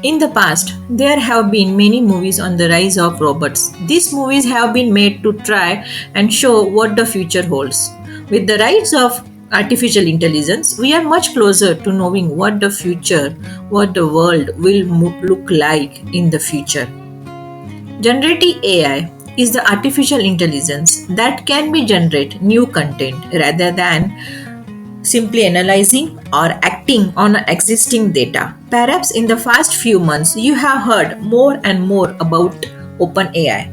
In the past, there have been many movies on the rise of robots. These movies have been made to try and show what the future holds. With the rise of artificial intelligence, we are much closer to knowing what the future, what the world will look like in the future. Generative AI is the artificial intelligence that can be generate new content rather than simply analyzing or acting on existing data. Perhaps in the past few months, you have heard more and more about OpenAI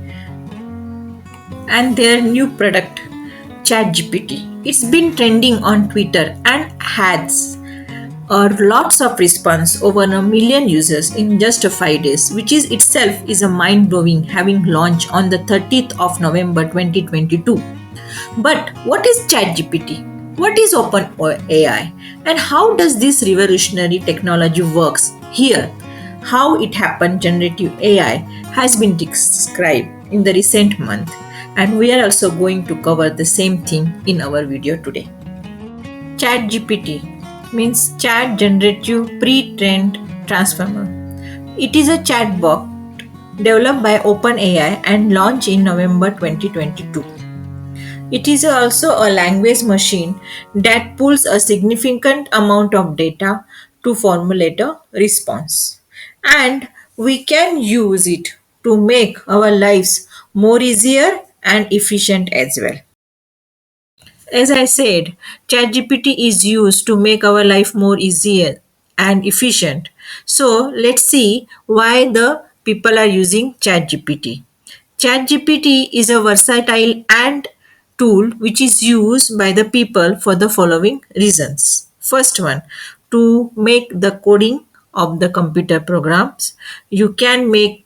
and their new product, ChatGPT. It's been trending on Twitter and has lots of response over a million users in just 5 days, which is itself is a mind-blowing having launched on the 30th of November 2022. But what is ChatGPT? What is OpenAI? And how does this revolutionary technology works here? How it happened generative AI has been described in the recent month, and we are also going to cover the same thing in our video today. ChatGPT means Chat Generative Pre-trained Transformer. It is a chatbot developed by OpenAI and launched in November 2022. It is also a language machine that pulls a significant amount of data to formulate a response. And we can use it to make our lives more easier and efficient as well. As I said, ChatGPT is used to make our life more easier and efficient. So let's see why the people are using ChatGPT. ChatGPT is a versatile and tool which is used by the people for the following reasons. First one, to make the coding of the computer programs. You can make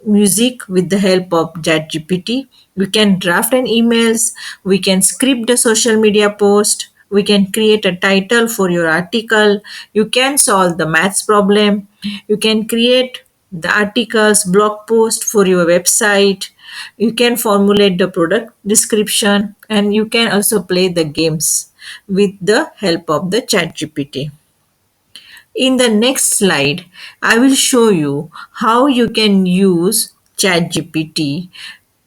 music with the help of ChatGPT. We can draft an emails, we can script a social media post, we can create a title for your article, you can solve the maths problem, you can create the articles, blog post for your website, you can formulate the product description, and you can also play the games with the help of the ChatGPT. In the next slide, I will show you how you can use ChatGPT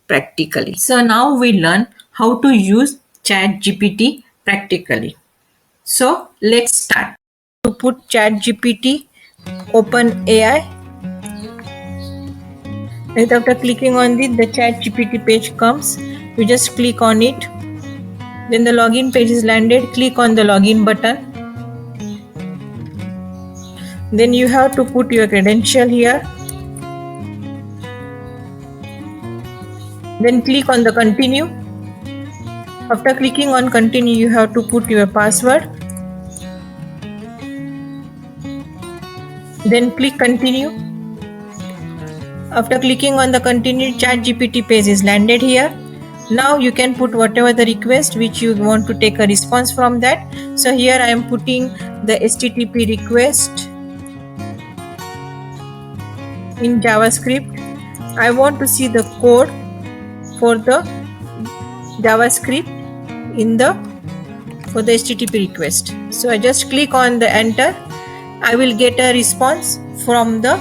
practically. So now we learn how to use ChatGPT practically. So let's start. To put ChatGPT, open AI. Right after clicking on it, the ChatGPT page comes. You just click on it. Then the login page is landed. Click on the login button. Then you have to put your credential here. Then click on the continue. After clicking on continue, you have to put your password. Then click continue. After clicking on the continue, ChatGPT page is landed here. Now you can put whatever the request which you want to take a response from that. So here I am putting the HTTP request in JavaScript. I want to see the code for the JavaScript for the HTTP request. So I just click on the enter. I will get a response from the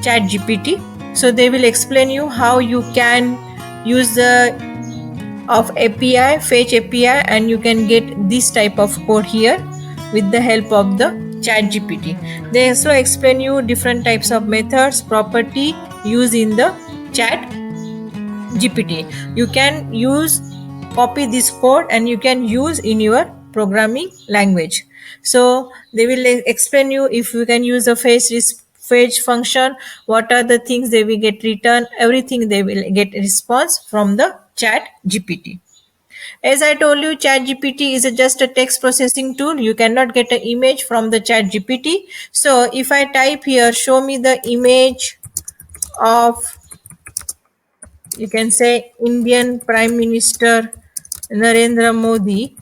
ChatGPT. So they will explain you how you can use the API, fetch API, and you can get this type of code here with the help of the ChatGPT. They also explain you different types of methods, property used in the ChatGPT. You can copy this code and you can use in your programming language. So they will explain you if you can use the fetch function, what are the things they will get return, everything they will get response from the ChatGPT. As I told you, ChatGPT is just a text processing tool. You cannot get an image from the ChatGPT. So if I type here, show me the image of, you can say, Indian Prime Minister Narendra Modi,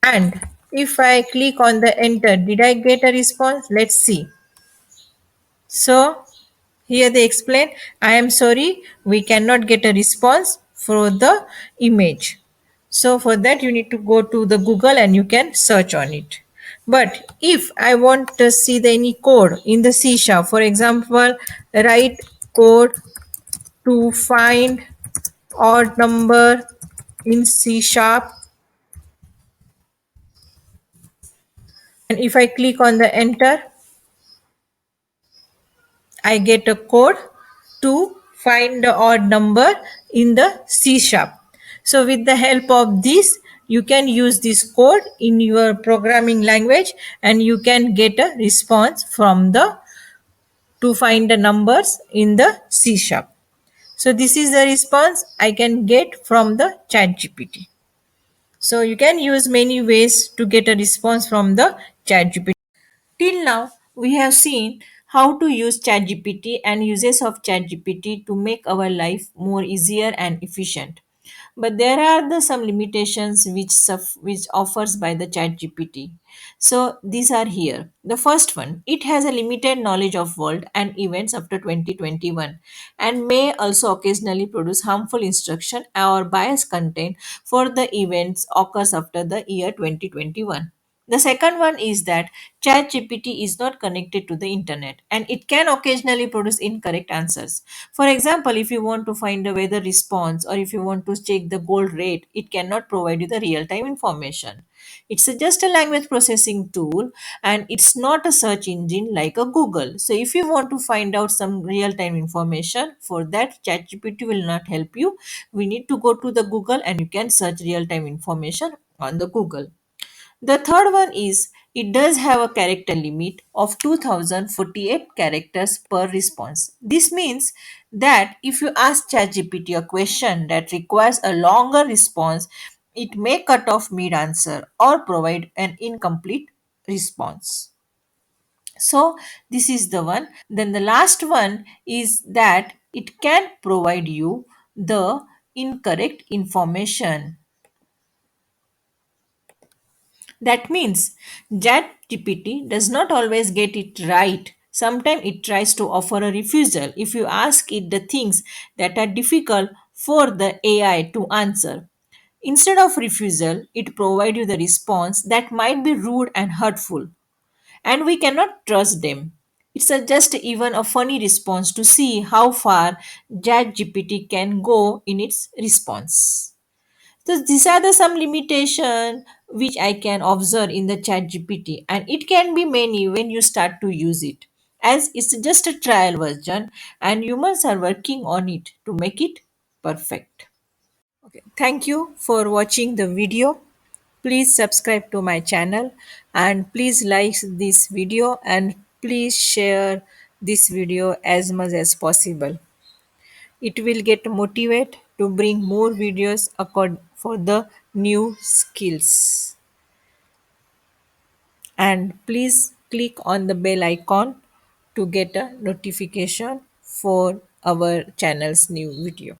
and if I click on the enter, did I get a response? Let's see. So here they explain, I am sorry, we cannot get a response for the image. So for that you need to go to the Google and you can search on it. But if I want to see the any code in the C sharp, for example, write code to find odd number in C sharp, and if I click on the enter, I get a code to find the odd number in the C sharp. So with the help of this, you can use this code in your programming language and you can get a response from the to find the numbers in the C sharp. So this is the response I can get from the ChatGPT. So you can use many ways to get a response from the ChatGPT. Till now, we have seen how to use ChatGPT and uses of ChatGPT to make our life more easier and efficient. But there are some limitations which offers by the ChatGPT. So these are here. The first one, it has a limited knowledge of world and events after 2021 and may also occasionally produce harmful instruction or biased content for the events occurs after the year 2021. The second one is that ChatGPT is not connected to the internet and it can occasionally produce incorrect answers. For example, if you want to find a weather response or if you want to check the gold rate, it cannot provide you the real time information. It's just a language processing tool and it's not a search engine like a Google. So, if you want to find out some real time information, for that, ChatGPT will not help you. We need to go to the Google and you can search real time information on the Google. The third one is it does have a character limit of 2048 characters per response. This means that if you ask ChatGPT a question that requires a longer response, it may cut off mid answer or provide an incomplete response. So, this is the one. Then the last one is that it can provide you the incorrect information. That means ChatGPT does not always get it right. Sometimes it tries to offer a refusal if you ask it the things that are difficult for the AI to answer. Instead of refusal, it provides you the response that might be rude and hurtful, and we cannot trust them. It's just even a funny response to see how far ChatGPT can go in its response. So these are the some limitation which I can observe in the chat GPT, and it can be many when you start to use it, as it's just a trial version and humans are working on it to make it perfect. Okay, thank you for watching the video. Please subscribe to my channel and please like this video and please share this video as much as possible. It will get motivate to bring more videos for the new skills. And please click on the bell icon to get a notification for our channel's new video.